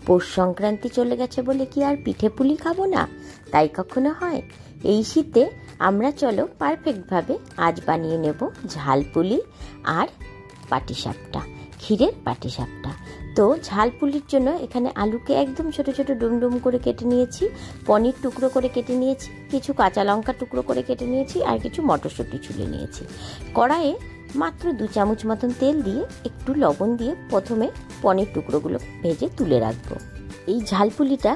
পৌষ সংক্রান্তি চলে গেছে বলে কি আর পিঠে পুলি খাবো না? তাই কখনো হয়? এই শীতে আমরা চলো পারফেক্টভাবে আজ বানিয়ে নেব ঝালপুলি আর পাটিসাপটা, ক্ষীরের পাটিসাপটা। তো ঝালপুলির জন্য এখানে আলুকে একদম ছোট ছোট ডুমডুম করে কেটে নিয়েছি, পনির টুকরো করে কেটে নিয়েছি, কিছু কাঁচা লঙ্কা টুকরো করে কেটে নিয়েছি, আর কিছু মটরশুঁটি ছুলে নিয়েছি। কড়াইয়ে মাত্র 2 চামচ মতন তেল দিয়ে একটু লবণ দিয়ে প্রথমে পনির টুকরোগুলো ভেজে তুলে রাখবো। এই ঝালপুলিটা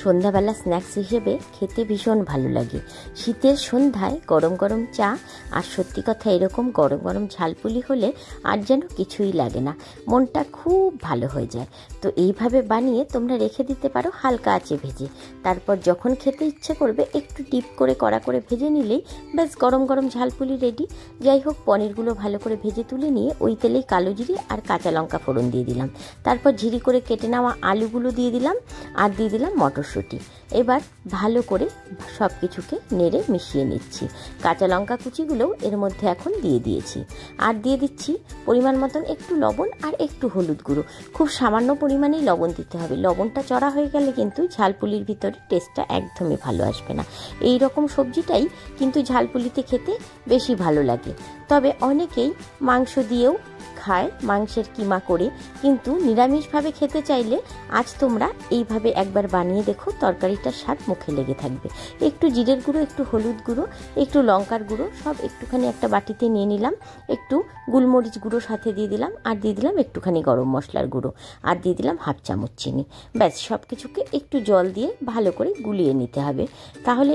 সন্ধ্যাবেলা স্ন্যাক্স হিসেবে খেতে ভীষণ ভালো লাগে। শীতের সন্ধ্যায় গরম গরম চা আর সত্যি কথা এরকম গরম গরম ঝালপুলি হলে আর যেন কিছুই লাগে না, মনটা খুব ভালো হয়ে যায়। তো এইভাবে বানিয়ে তোমরা রেখে দিতে পারো হালকা আঁচে ভেজে। তারপর যখন খেতে ইচ্ছে করবে একটু ডিপ করে কড়া করে ভেজে নিলেই ব্যাস গরম গরম ঝালপুলি রেডি। যাই হোক, পনিরগুলো ভালো করে ভেজে তুলে নিয়ে ওই তেলেই কালো জিরে আর কাঁচা লঙ্কা ফোড়ন দিয়ে দিলাম। তারপর ঝিরি করে কেটে নেওয়া আলুগুলো দিয়ে দিলাম আর দিয়ে দিলাম মটরশুঁটি। এবার ভালো করে সব কিছুকে নেড়ে মিশিয়ে নিচ্ছি। কাঁচা লঙ্কা কুচিগুলোও এর মধ্যে এখন দিয়ে দিয়েছি। আর দিয়ে দিচ্ছি পরিমাণ মতন একটু লবণ আর একটু হলুদ গুঁড়ো। খুব সামান্য পরিমাণেই লবণ দিতে হবে। লবণটা চড়া হয়ে গেলে কিন্তু ঝালপুলির ভিতরে টেস্টটা একদমই ভালো আসবে না। এই রকম সবজিটাই কিন্তু ঝালপুলিতে খেতে বেশি ভালো লাগে। তবে অনেকেই মাংস দিয়েও খায়, মাংসের কিমা করে। কিন্তু নিরামিষভাবে খেতে চাইলে আজ তোমরা এইভাবে একবার বানিয়ে দেখো, তরকারিটার স্বাদ মুখে লেগে থাকবে। একটু জিরের গুঁড়ো, একটু হলুদ গুঁড়ো, একটু লঙ্কার গুঁড়ো সব একটুখানি একটা বাটিতে নিয়ে নিলাম। একটু গোলমরিচ গুঁড়ো সাথে দিয়ে দিলাম, আর দিয়ে দিলাম একটুখানি গরম মশলার গুঁড়ো, আর দিয়ে দিলাম 1/2 চামচ চিনি। ব্যাস সব কিছুকে একটু জল দিয়ে ভালো করে গুলিয়ে নিতে হবে। তাহলে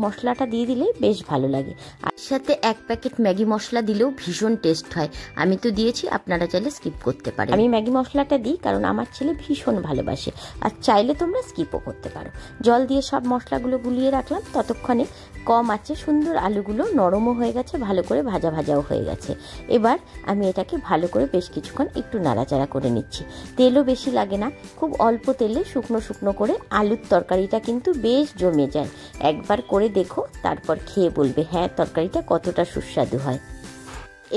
মশলাটা দিয়ে দিলে বেশ ভালো লাগে। আর সাথে 1 প্যাকেট ম্যাগি মশলা দিলেও ভীষণ টেস্ট হয়। আমি তো দিয়েছি, আপনারা চাইলে স্কিপ করতে পারেন। আমি ম্যাগি মশলাটা দিই কারণ আমার ছেলে ভীষণ ভালোবাসে, আর চাইলে তোমরা স্কিপও করতে পারো। জল দিয়ে সব মশলাগুলো গুলিয়ে রাখলাম। ততক্ষণে কম আছে সুন্দর আলুগুলো নরমও হয়ে গেছে, ভালো করে ভাজা ভাজাও হয়ে গেছে। এবার আমি এটাকে ভালো করে বেশ কিছুক্ষণ একটু নাড়াচাড়া করে নিচ্ছি। তেলও বেশি লাগে না, খুব অল্প তেলে শুকনো শুকনো করে আলুর তরকারিটা কিন্তু বেশ জমে যায়। একবার করে দেখো, তারপর খেয়ে বলবে হ্যাঁ তরকারিটা কতটা সুস্বাদু হয়।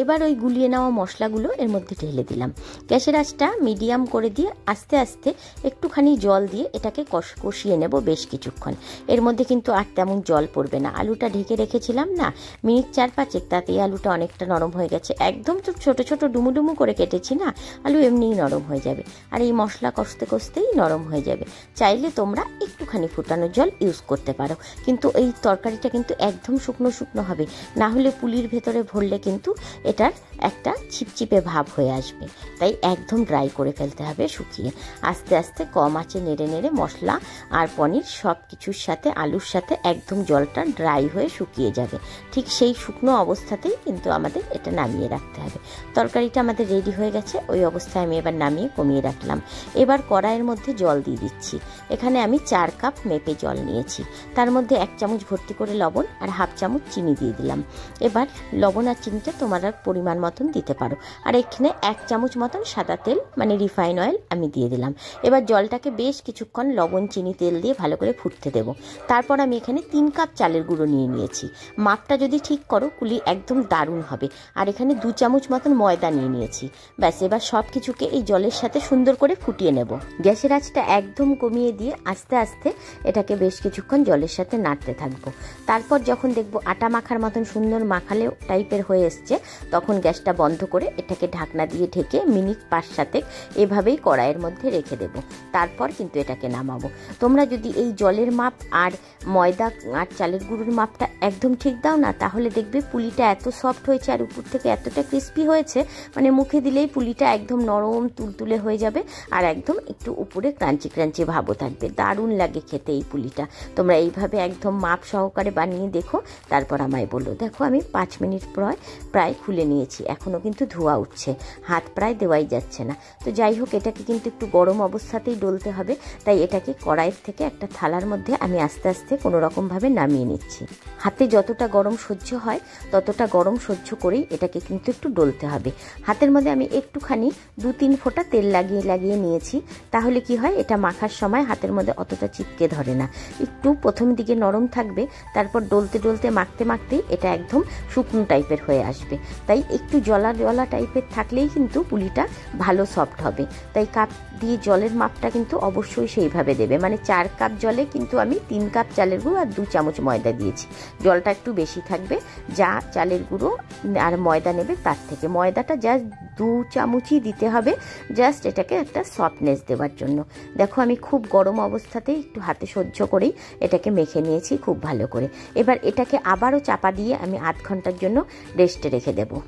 এবার ওই গুলিয়ে নেওয়া মশলাগুলো এর মধ্যে ঢেলে দিলাম। গ্যাসের আঁচটা মিডিয়াম করে দিয়ে আস্তে আস্তে একটুখানি জল দিয়ে এটাকে কষিয়ে নেব বেশ কিছুক্ষণ। এর মধ্যে কিন্তু আর তেমন জল পড়বে না। আলুটা ঢেকে রেখেছিলাম না মিনিট 4-5, তাতেই আলুটা অনেকটা নরম হয়ে গেছে। একদম তো ছোট ছোট ডুমু ডুমু করে কেটেছি না, আলু এমনিই নরম হয়ে যাবে। আর এই মশলা কষতে কষতেই নরম হয়ে যাবে। চাইলে তোমরা একটুখানি ফুটানো জল ইউজ করতে পারো, কিন্তু এই তরকারিটা কিন্তু একদম শুকনো শুকনো হবে, না হলে পুলির ভেতরে ভরলে কিন্তু এটার একটা ছিপছিপে ভাব হয়ে আসবে। তাই একদম ড্রাই করে ফেলতে হবে শুকিয়ে। আস্তে আস্তে কম আঁচে নেড়ে নেড়ে মশলা আর পনির সব কিছুর সাথে আলুর সাথে একদম জলটা ড্রাই হয়ে শুকিয়ে যাবে। ঠিক সেই শুকনো অবস্থাতেই কিন্তু আমাদের এটা নামিয়ে রাখতে হবে। তরকারিটা আমাদের রেডি হয়ে গেছে। ওই অবস্থায় আমি এবার নামিয়ে কমিয়ে রাখলাম। এবার কড়াইয়ের মধ্যে জল দিয়ে দিচ্ছি। এখানে আমি 4 কাপ মেপে জল নিয়েছি। তার মধ্যে 1 চামচ ভর্তি করে লবণ আর 1/2 চামচ চিনি দিয়ে দিলাম। এবার লবণ আর চিনিটা তোমরা পরিমাণ মতন দিতে পারো। আর এখানে 1 চামচ মতন সাদা তেল মানে রিফাইন অয়েল আমি দিয়ে দিলাম। এবার জলটাকে বেশ কিছুক্ষণ লবণ চিনি তেল দিয়ে ভালো করে ফুটতে দেবো। তারপর আমি এখানে 3 কাপ চালের গুঁড়ো নিয়ে নিয়েছি। মাপটা যদি ঠিক করো কুলি একদম দারুণ হবে। আর এখানে 2 চামচ মতন ময়দা নিয়ে নিয়েছি। ব্যাস এবার সব কিছুকে এই জলের সাথে সুন্দর করে ফুটিয়ে নেব। গ্যাসের আঁচটা একদম কমিয়ে দিয়ে আস্তে আস্তে এটাকে বেশ কিছুক্ষণ জলের সাথে নাড়তে থাকবো। তারপর যখন দেখবো আটা মাখার মতন সুন্দর মাখালে টাইপের হয়ে এসছে, তখন গ্যাসটা বন্ধ করে এটাকে ঢাকনা দিয়ে ঢেকে মিনিট 5-7 এভাবেই কড়াইয়ের মধ্যে রেখে দেব। তারপর কিন্তু এটাকে নামাবো। তোমরা যদি এই জলের মাপ আর ময়দা আর চালের গুঁড়োর মাপটা একদম ঠিক দাও না, তাহলে দেখবে পুলিটা এত সফট হয়েছে আর উপর থেকে এতটা ক্রিস্পি হয়েছে, মানে মুখে দিলেই পুলিটা একদম নরম তুলতুলে হয়ে যাবে আর একদম একটু উপরে ক্রাঞ্চি ক্রাঞ্চি ভাবও থাকবে। দারুণ লাগে খেতে এই পুলিটা। তোমরা এইভাবে একদম মাপ সহকারে বানিয়ে দেখো, তারপর আমায় বলো। দেখো আমি 5 মিনিট প্রায় খুলে নিয়েছি, এখনও কিন্তু ধোঁয়া উঠছে, হাত প্রায় দেওয়াই যাচ্ছে না। তো যাই হোক, এটাকে কিন্তু একটু গরম অবস্থাতেই ডলতে হবে। তাই এটাকে কড়াইয়ের থেকে একটা থালার মধ্যে আমি আস্তে আস্তে কোনো রকমভাবে নামিয়ে নিচ্ছি। হাতে যতটা গরম সহ্য হয় ততটা গরম সহ্য করেই এটাকে কিন্তু একটু ডলতে হবে। হাতের মধ্যে আমি একটুখানি 2-3 ফোঁটা তেল লাগিয়ে নিয়েছি। তাহলে কি হয়, এটা মাখার সময় হাতের মধ্যে অতটা চিপকে ধরে না। একটু প্রথম দিকে নরম থাকবে, তারপর ডলতে ডলতে মাখতে মাখতেই এটা একদম শুকনো টাইপের হয়ে আসবে। তাই একটু জলা জলা টাইপের থাকলেই কিন্তু পুলিটা ভালো সফট হবে। তাই কাপ দিয়ে জলের মাপটা কিন্তু অবশ্যই সেইভাবে দেবে, মানে 4 কাপ জলে কিন্তু আমি 3 কাপ চালের গুঁড়ো আর 2 চামচ ময়দা দিয়েছি। জলটা একটু বেশি থাকবে, যা চালের গুঁড়ো আর ময়দা নেবে তার থেকে। ময়দাটা জাস্ট 2 চামচই দিতে হবে, জাস্ট এটাকে একটা সফটনেস দেওয়ার জন্য। দেখো আমি খুব গরম অবস্থাতেই একটু হাতে সহ্য করেই এটাকে মেখে নিয়েছি খুব ভালো করে। এবার এটাকে আবারও চাপা দিয়ে আমি আধ ঘন্টার জন্য রেস্টে রেখে দেবো।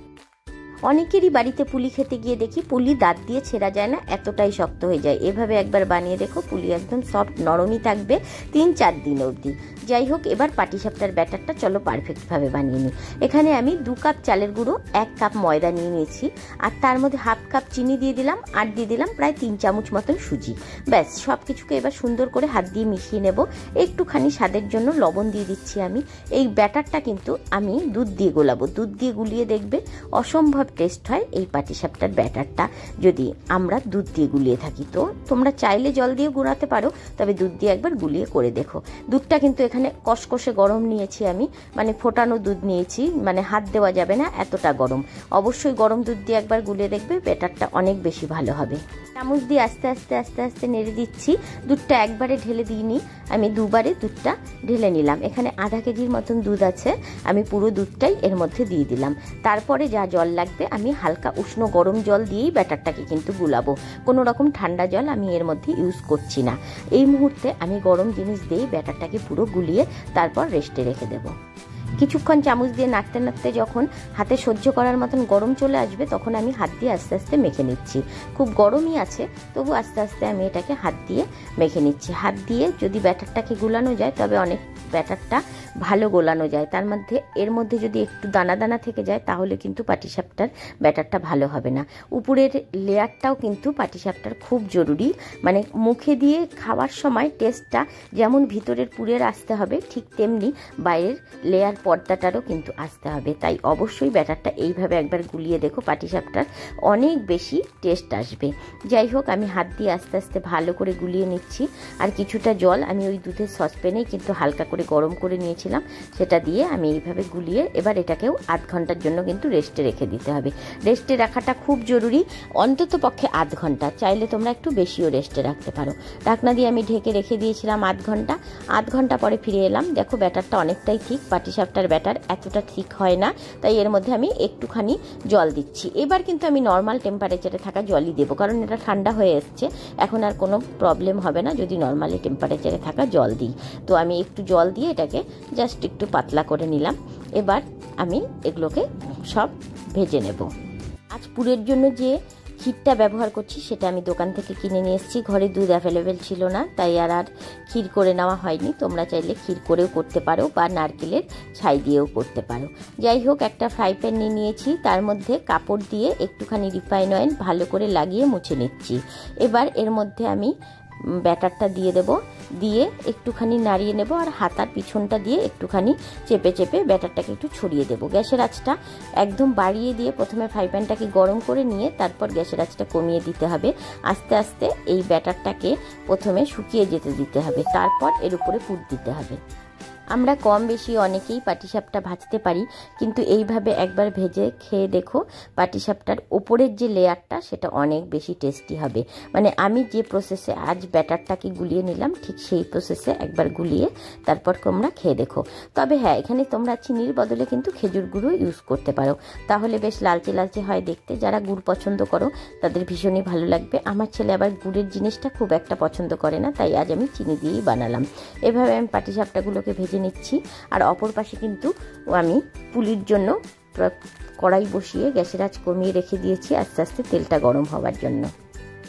অনেকেরই বাড়িতে পুলি খেতে গিয়ে দেখি পুলি দাঁত দিয়ে ছেঁড়া যায় না, এতটাই শক্ত হয়ে যায়। এভাবে একবার বানিয়ে দেখো, পুলি একদম সফট নরমই থাকবে 3-4 দিন অবধি। যাই হোক, এবার পাটিসাপটার ব্যাটারটা চলো পারফেক্টভাবে বানিয়ে নিই। এখানে আমি 2 কাপ চালের গুঁড়ো, 1 কাপ ময়দা নিয়ে নিয়েছি, আর তার মধ্যে হাফ কাপ চিনি দিয়ে দিলাম, আর দিয়ে দিলাম প্রায় 3 চামচ মতন সুজি। ব্যাস সব কিছুকে এবার সুন্দর করে হাত দিয়ে মিশিয়ে নেব। একটুখানি স্বাদের জন্য লবণ দিয়ে দিচ্ছি আমি। এই ব্যাটারটা কিন্তু আমি দুধ দিয়ে গোলাবো, দুধ দিয়ে গুলিয়ে দেখবে অসম্ভব টেস্ট হয় এই পাটিসাপটার ব্যাটারটা যদি আমরা দুধ দিয়ে গুলিয়ে থাকি। তো তোমরা চাইলে জল দিয়ে গুঁড়াতে পারো, তবে দুধ দিয়ে একবার গুলিয়ে করে দেখো। দুধটা কিন্তু এখানে কষকষে গরম নিয়েছি আমি, মানে ফোটানো দুধ নিয়েছি, মানে হাত দেওয়া যাবে না এতটা গরম। অবশ্যই গরম দুধ দিয়ে একবার গুলিয়ে দেখবে, ব্যাটারটা অনেক বেশি ভালো হবে। চামচ দিয়ে আস্তে আস্তে আস্তে আস্তে নেড়ে দিচ্ছি। দুধটা একবারে ঢেলে দিইনি, আমি দুবারে দুধটা ঢেলে নিলাম। এখানে আধা কেজির মতন দুধ আছে, আমি পুরো দুধটাই এর মধ্যে দিয়ে দিলাম। তারপরে যা জল লাগবে আমি হালকা উষ্ণ গরম জল দিয়েই ব্যাটারটাকে কিন্তু গুলাবো, কোনো রকম ঠান্ডা জল আমি এর মধ্যে ইউজ করছি না। এই মুহূর্তে আমি গরম জিনিস দিয়েই ব্যাটারটাকে পুরো গুলিয়ে তারপর রেস্টে রেখে দেবো। কিছুক্ষণ চামচ দিয়ে নাড়তে নাড়তে যখন হাতে সহ্য করার মতন গরম চলে আসবে, তখন আমি হাত দিয়ে আস্তে আস্তে মেখে নিচ্ছি। খুব গরমই আছে, তবু আস্তে আস্তে আমি এটাকে হাত দিয়ে মেখে নিচ্ছি। হাত দিয়ে যদি ব্যাটারটাকে গুলানো যায়, তবে অনেক ব্যাটারটা ভালো গোলানো যায়। তার মধ্যে এর মধ্যে যদি একটু দানা দানা থেকে যায়, তাহলে কিন্তু পাটিসাপটার ব্যাটারটা ভালো হবে না। উপরের লেয়ারটাও কিন্তু পাটিসাপটার খুব জরুরি, মানে মুখে দিয়ে খাওয়ার সময় টেস্টটা যেমন ভিতরের পুরের আসতে হবে, ঠিক তেমনি বাইরের লেয়ার পর্দাটারও কিন্তু আসতে হবে। তাই অবশ্যই ব্যাটারটা এইভাবে একবার গুলিয়ে দেখো, পাটিসাপটার অনেক বেশি টেস্ট আসবে। যাই হোক, আমি হাত দিয়ে আস্তে আস্তে ভালো করে গুলিয়ে নিচ্ছি। আর কিছুটা জল আমি ওই দুধের সসপ্যানেই কিন্তু হালকা করে গরম করে নিয়েছিলাম, সেটা দিয়ে আমি এইভাবে গুলিয়ে এবার এটাকেও আধ ঘন্টার জন্য কিন্তু রেস্টে রেখে দিতে হবে। রেস্টে রাখাটা খুব জরুরি, অন্তত পক্ষে আধ ঘন্টা, চাইলে তোমরা একটু বেশিও রেস্টে রাখতে পারো। ঢাকনা দিয়ে আমি ঢেকে রেখে দিয়েছিলাম আধ ঘন্টা। আধ ঘন্টা পরে ফিরে এলাম। দেখো ব্যাটারটা অনেকটাই ঠিক, পাটিসাপটার ব্যাটার এতটা ঠিক হয় না, তাই এর মধ্যে আমি একটুখানি জল দিচ্ছি। এবার কিন্তু আমি নর্মাল টেম্পারেচারে থাকা জলই দেবো, কারণ এটা ঠান্ডা হয়ে এসছে, এখন আর কোনো প্রবলেম হবে না যদি নর্মালি টেম্পারেচারে থাকা জল দিই। তো আমি একটু জল দিয়ে এটাকে জাস্ট একটু পাতলা করে নিলাম। এবার আমি এগুলোকে সব ভেজে নেব। আজ পুরের জন্য যে ক্ষীরটা ব্যবহার করছি সেটা আমি দোকান থেকে কিনে নিয়ে এসেছি। ঘরে দুধ অ্যাভেলেবেল ছিল না, তাই আর ক্ষীর করে নেওয়া হয়নি। তোমরা চাইলে ক্ষীর করেও করতে পারো বা নারকেলের ছাই দিয়েও করতে পারো। যাই হোক, একটা ফ্রাই প্যান নিয়ে নিয়েছি, তার মধ্যে কাপড় দিয়ে একটুখানি রিফাইন অয়েল ভালো করে লাগিয়ে মুছে নিচ্ছি। এবার এর মধ্যে আমি ব্যাটারটা দিয়ে দেব, দিয়ে একটুখানি নাড়িয়ে নেব, আর হাতার পিছনটা দিয়ে একটুখানি চেপে চেপে ব্যাটারটাকে একটু ছড়িয়ে দেব। গ্যাসের আঁচটা একদম বাড়িয়ে দিয়ে প্রথমে ফ্রাই প্যানটাকে গরম করে নিয়ে তারপর গ্যাসের আঁচটা কমিয়ে দিতে হবে। আস্তে আস্তে এই ব্যাটারটাকে প্রথমে শুকিয়ে যেতে দিতে হবে, তারপর এর উপরে পুর দিতে হবে। আমরা কম বেশি অনেকেই পাটিসাপটা ভাজতে পারি, কিন্তু এইভাবে একবার ভেজে খেয়ে দেখো, পাটিসাপটার ওপরের যে লেয়ারটা সেটা অনেক বেশি টেস্টি হবে। মানে আমি যে প্রসেসে আজ ব্যাটারটাকে গুলিয়ে নিলাম, ঠিক সেই প্রসেসে একবার গুলিয়ে তারপর তোমরা খেয়ে দেখো। তবে হ্যাঁ, এখানে তোমরা চিনির বদলে কিন্তু খেজুর গুঁড়ো ইউজ করতে পারো, তাহলে বেশ লালচে লালচে হয় দেখতে। যারা গুড় পছন্দ করো তাদের ভীষণই ভালো লাগবে। আমার ছেলে আবার গুড়ের জিনিসটা খুব একটা পছন্দ করে না, তাই আজ আমি চিনি দিয়েই বানালাম। এভাবে আমি পাটিসাপটাগুলোকে ভেজে নিচ্ছি। আর অপর পাশে কিন্তু আমি পুলির জন্য কড়াই বসিয়ে গ্যাসের আঁচ কমিয়ে রেখে দিয়েছি আস্তে আস্তে তেলটা গরম হওয়ার জন্য।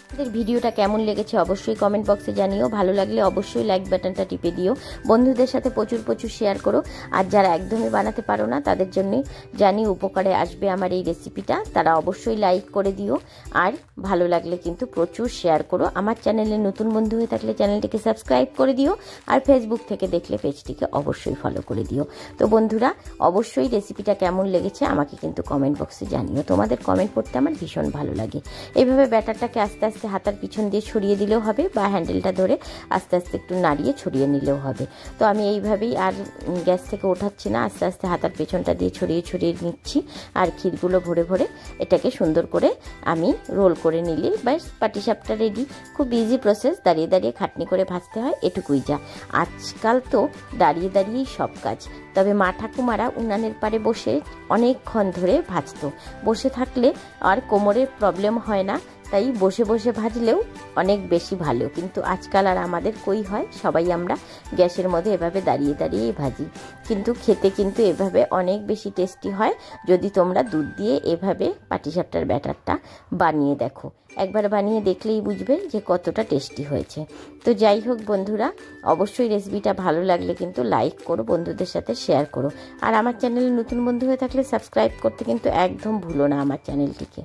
আপনাদের ভিডিওটা কেমন লেগেছে অবশ্যই কমেন্ট বক্সে জানিও। ভালো লাগলে অবশ্যই লাইক বাটনটা টিপে দিও। বন্ধুদের সাথে প্রচুর প্রচুর শেয়ার করো। আর যারা একদমই বানাতে পারো না তাদের জন্য জানি উপকারে আসবে আমার এই রেসিপিটা, তারা অবশ্যই লাইক করে দিও। আর ভালো লাগলে কিন্তু প্রচুর শেয়ার করো। আমার চ্যানেলে নতুন বন্ধু হয়ে থাকলে চ্যানেলটিকে সাবস্ক্রাইব করে দিও, আর ফেসবুক থেকে দেখলে পেজটিকে অবশ্যই ফলো করে দিও। তো বন্ধুরা, অবশ্যই রেসিপিটা কেমন লেগেছে আমাকে কিন্তু কমেন্ট বক্সে জানিও। তোমাদের কমেন্ট পড়তে আমার ভীষণ ভালো লাগে। এইভাবে ব্যাটারটাকে আস্তে আস্তে আস্তে হাতার পিছন দিয়ে ছড়িয়ে দিলেও হবে, বা হ্যান্ডেলটা ধরে আস্তে আস্তে একটু নাড়িয়ে ছড়িয়ে নিলেও হবে। তো আমি এইভাবেই আর গ্যাস থেকে ওঠাচ্ছি না, আস্তে আস্তে হাতার পেছনটা দিয়ে ছড়িয়ে ছড়িয়ে নিচ্ছি। আর ক্ষীরগুলো ভরে ভরে এটাকে সুন্দর করে আমি রোল করে নিলে ব্যাস পাটিসাপটা রেডি। খুব ইজি প্রসেস, দাঁড়িয়ে দাঁড়িয়ে খাটনি করে ভাজতে হয়, এটুকুই যা। আজকাল তো দাঁড়িয়ে দাঁড়িয়েই সব কাজ। তবে মা ঠাকুমারা উনানের পারে বসে অনেকক্ষণ ধরে ভাজতো। বসে থাকলে আর কোমরের প্রবলেম হয় না, তাই বসে বসে ভাজলেও অনেক বেশি ভালো। কিন্তু আজকাল আর আমাদের কই হয়, সবাই আমরা গ্যাসের মধ্যে এভাবে দাঁড়িয়ে দাঁড়িয়েই ভাজি। কিন্তু খেতে কিন্তু এভাবে অনেক বেশি টেস্টি হয় যদি তোমরা দুধ দিয়ে এভাবে পাটিসাপটার ব্যাটারটা বানিয়ে দেখো। একবার বানিয়ে দেখলেই বুঝবে যে কতটা টেস্টি হয়েছে। তো যাই হোক বন্ধুরা, অবশ্যই রেসিপিটা ভালো লাগলে কিন্তু লাইক করো, বন্ধুদের সাথে শেয়ার করো। আর আমার চ্যানেলে নতুন বন্ধু হয়ে থাকলে সাবস্ক্রাইব করতে কিন্তু একদম ভুলো না আমার চ্যানেলটিকে।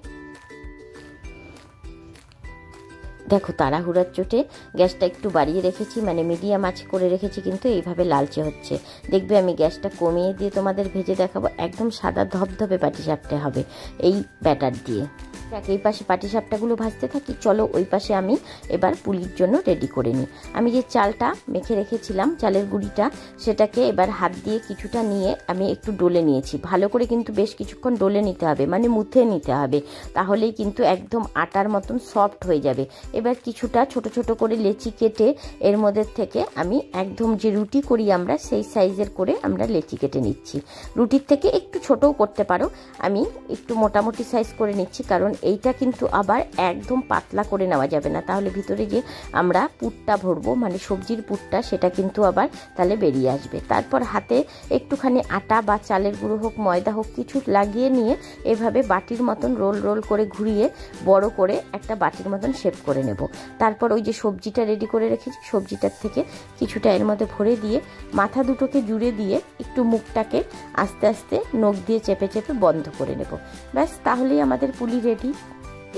দেখো তাড়াহুড়ার চোটে গ্যাসটা একটু বাড়িয়ে রেখেছি, মানে মিডিয়াম আঁচ করে রেখেছি, কিন্তু এইভাবে লালচে হচ্ছে। দেখবে আমি গ্যাসটা কমিয়ে দিয়ে তোমাদের ভেজে দেখাবো। একদম সাদা ধবধবে পাটিসাপটা হবে এই ব্যাটার দিয়ে। দেখ এই পাশে পাটিসাপটাগুলো ভাজতে থাকি, চলো ওই পাশে আমি এবার পুলির জন্য রেডি করে নিই। আমি যে চালটা মেখে রেখেছিলাম, চালের গুঁড়িটা, সেটাকে এবার হাত দিয়ে কিছুটা নিয়ে আমি একটু ডলে নিয়েছি। ভালো করে কিন্তু বেশ কিছুক্ষণ ডলে নিতে হবে, মানে মুথে নিতে হবে, তাহলেই কিন্তু একদম আটার মতন সফট হয়ে যাবে। এবার কিছুটা ছোট ছোট করে লেচি কেটে এর মধ্যে থেকে আমি একদম যে রুটি করি আমরা সেই সাইজের করে আমরা লেচি কেটে নিচ্ছি। রুটির থেকে একটু ছোটও করতে পারো, আমি একটু মোটামুটি সাইজ করে নিচ্ছি, কারণ এইটা কিন্তু আবার একদম পাতলা করে নেওয়া যাবে না, তাহলে ভিতরে যে আমরা পুরটা ভরবো, মানে সবজির পুরটা, সেটা কিন্তু আবার তাহলে বেরিয়ে আসবে। তারপর হাতে একটুখানি আটা বা চালের গুঁড়ো হোক ময়দা হোক কিছু লাগিয়ে নিয়ে এভাবে বাটির মতন রোল রোল করে ঘুরিয়ে বড় করে একটা বাটির মতন শেপ করে নেব। তারপর ওই যে সবজিটা রেডি করে রেখেছি, সবজিটার থেকে কিছুটা এর মধ্যে ভরে দিয়ে মাথা দুটোকে জুড়ে দিয়ে একটু মুখটাকে আস্তে আস্তে নখ দিয়ে চেপে চেপে বন্ধ করে নেব। ব্যাস, তাহলেই আমাদের পুলি রেডি।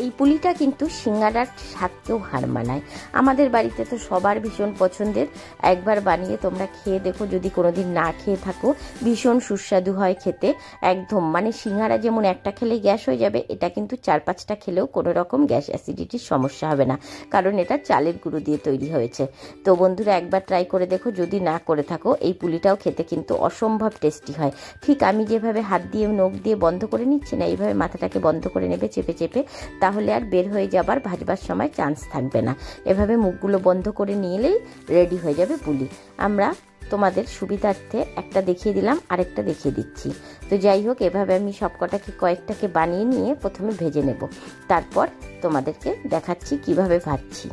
এই পুলিটা কিন্তু সিঙ্গারার স্বাদকেও হার মানায়। আমাদের বাড়িতে তো সবার ভীষণ পছন্দের। একবার বানিয়ে তোমরা খেয়ে দেখো, যদি কোনোদিন না খেয়ে থাকো, ভীষণ সুস্বাদু হয় খেতে একদম। মানে সিঙ্গারা যেমন একটা খেলে গ্যাস হয়ে যাবে, এটা কিন্তু 4-5টা খেলেও কোনো রকম গ্যাস অ্যাসিডিটির সমস্যা হবে না, কারণ এটা চালের গুঁড়ো দিয়ে তৈরি হয়েছে। তো বন্ধুরা একবার ট্রাই করে দেখো, যদি না করে থাকো। এই পুলিটাও খেতে কিন্তু অসম্ভব টেস্টি হয়। ঠিক আমি যেভাবে হাত দিয়ে নখ দিয়ে বন্ধ করে নিচ্ছি না, এইভাবে মাথাটাকে বন্ধ করে নেবে চেপে চেপে, তাহলে আর বের হয়ে যাবার ভাজবার সময় চান্স থাকবে না। এভাবে মুখগুলো বন্ধ করে নিলেই রেডি হয়ে যাবে পুলি। আমরা তোমাদের সুবিধার্থে একটা দেখিয়ে দিলাম, আরেকটা দেখিয়ে দিচ্ছি। তো যাই হোক, এভাবে আমি সবকটাকে কয়েকটাকে বানিয়ে নিয়ে প্রথমে ভেজে নেব, তারপর তোমাদেরকে দেখাচ্ছি কিভাবে ভাজছি।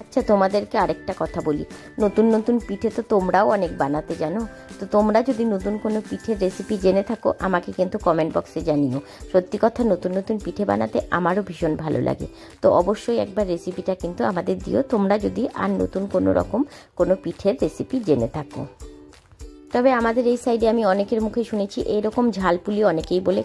আচ্ছা, তোমাদেরকে আরেকটা কথা বলি, নতুন নতুন পিঠে তো তোমরাও অনেক বানাতে জানো। তো তোমরা যদি নতুন কোনো পিঠের রেসিপি জেনে থাকো, আমাকে কিন্তু কমেন্ট বক্সে জানিও। সত্যি কথা, নতুন নতুন পিঠে বানাতে আমারও ভীষণ ভালো লাগে। তো অবশ্যই একবার রেসিপিটা কিন্তু আমাদের দিও, তোমরা যদি আর নতুন কোনো রকম কোনো পিঠের রেসিপি জেনে থাকো। তবে আমাদের এই সাইডে আমি অনেকের মুখে শুনেছি এরকম ঝালপুলি অনেকেই বলে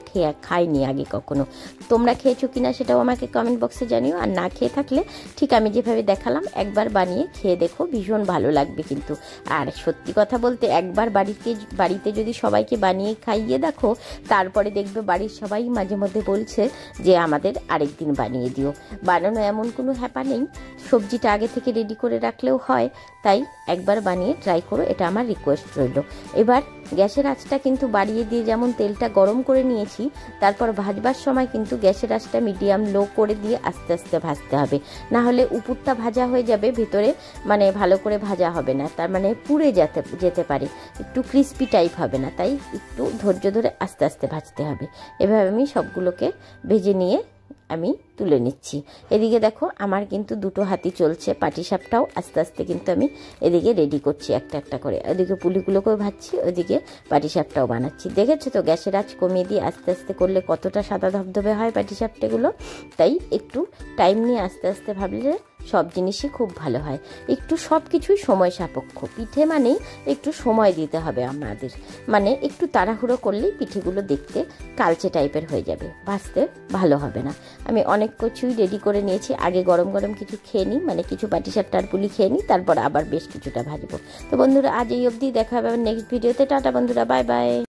খায়নি আগে কখনো। তোমরা খেয়েছো কিনা সেটাও আমাকে কমেন্ট বক্সে জানিও। আর না খেয়ে থাকলে ঠিক আমি যেভাবে দেখালাম একবার বানিয়ে খেয়ে দেখো, ভীষণ ভালো লাগবে কিন্তু। আর সত্যি কথা বলতে, একবার বাড়িতে যদি সবাইকে বানিয়ে খাইয়ে দেখো, তারপরে দেখবে বাড়ির সবাই মাঝে মধ্যে বলছে যে আমাদের আরেকদিন বানিয়ে দিও। বানানো এমন কোনো হ্যাপা নেই, সবজিটা আগে থেকে রেডি করে রাখলেও হয়। তাই একবার বানিয়ে ট্রাই করো, এটা আমার রিকোয়েস্ট রইল। এবার গ্যাসের আঁচটা কিন্তু বাড়িয়ে দিয়ে যেমন তেলটা গরম করে নিয়েছি, তারপর ভাজবার সময় কিন্তু গ্যাসের আঁচটা মিডিয়াম লো করে দিয়ে আস্তে আস্তে ভাজতে হবে, না হলে উপরটা ভাজা হয়ে যাবে, ভেতরে মানে ভালো করে ভাজা হবে না, তার মানে পুড়ে যেতে পারে, একটু ক্রিস্পি টাইপ হবে না। তাই একটু ধৈর্য ধরে আস্তে আস্তে ভাজতে হবে। এভাবে আমি সবগুলোকে ভেজে নিয়ে আমি তুলে নিচ্ছি। এদিকে দেখো আমার কিন্তু দুটো হাতি চলছে, পাটিসাপটাও আস্তে আস্তে কিন্তু আমি এদিকে রেডি করছি একটা একটা করে। ওদিকে পুলিগুলোকেও ভাজছি, ওদিকে পাটিসাপটাও বানাচ্ছি। দেখেছো তো গ্যাসের আঁচ কমিয়ে দিয়ে আস্তে আস্তে করলে কতটা সাদা ধবধবে হয় পাটিসাপটাগুলো। তাই একটু টাইম নিয়ে আস্তে আস্তে ভাবলে সব জিনিসই খুব ভালো হয়। একটু সব কিছুই সময় সাপেক্ষ। পিঠে মানেই একটু সময় দিতে হবে আমাদের, মানে একটু তাড়াহুড়ো করলেই পিঠেগুলো দেখতে কালচে টাইপের হয়ে যাবে, ভাজতে ভালো হবে না। আমি অনেক কিছুই রেডি করে নিয়েছি, আগে গরম গরম কিছু খেয়ে নিই, মানে কিছু পাটিসাপটার পুলি খেয়ে নিই, তারপর আবার বেশ কিছুটা ভাজবো। তো বন্ধুরা আজ এই অবধি, দেখা হবে নেক্সট ভিডিওতে। টাটা বন্ধুরা, বাই বাই।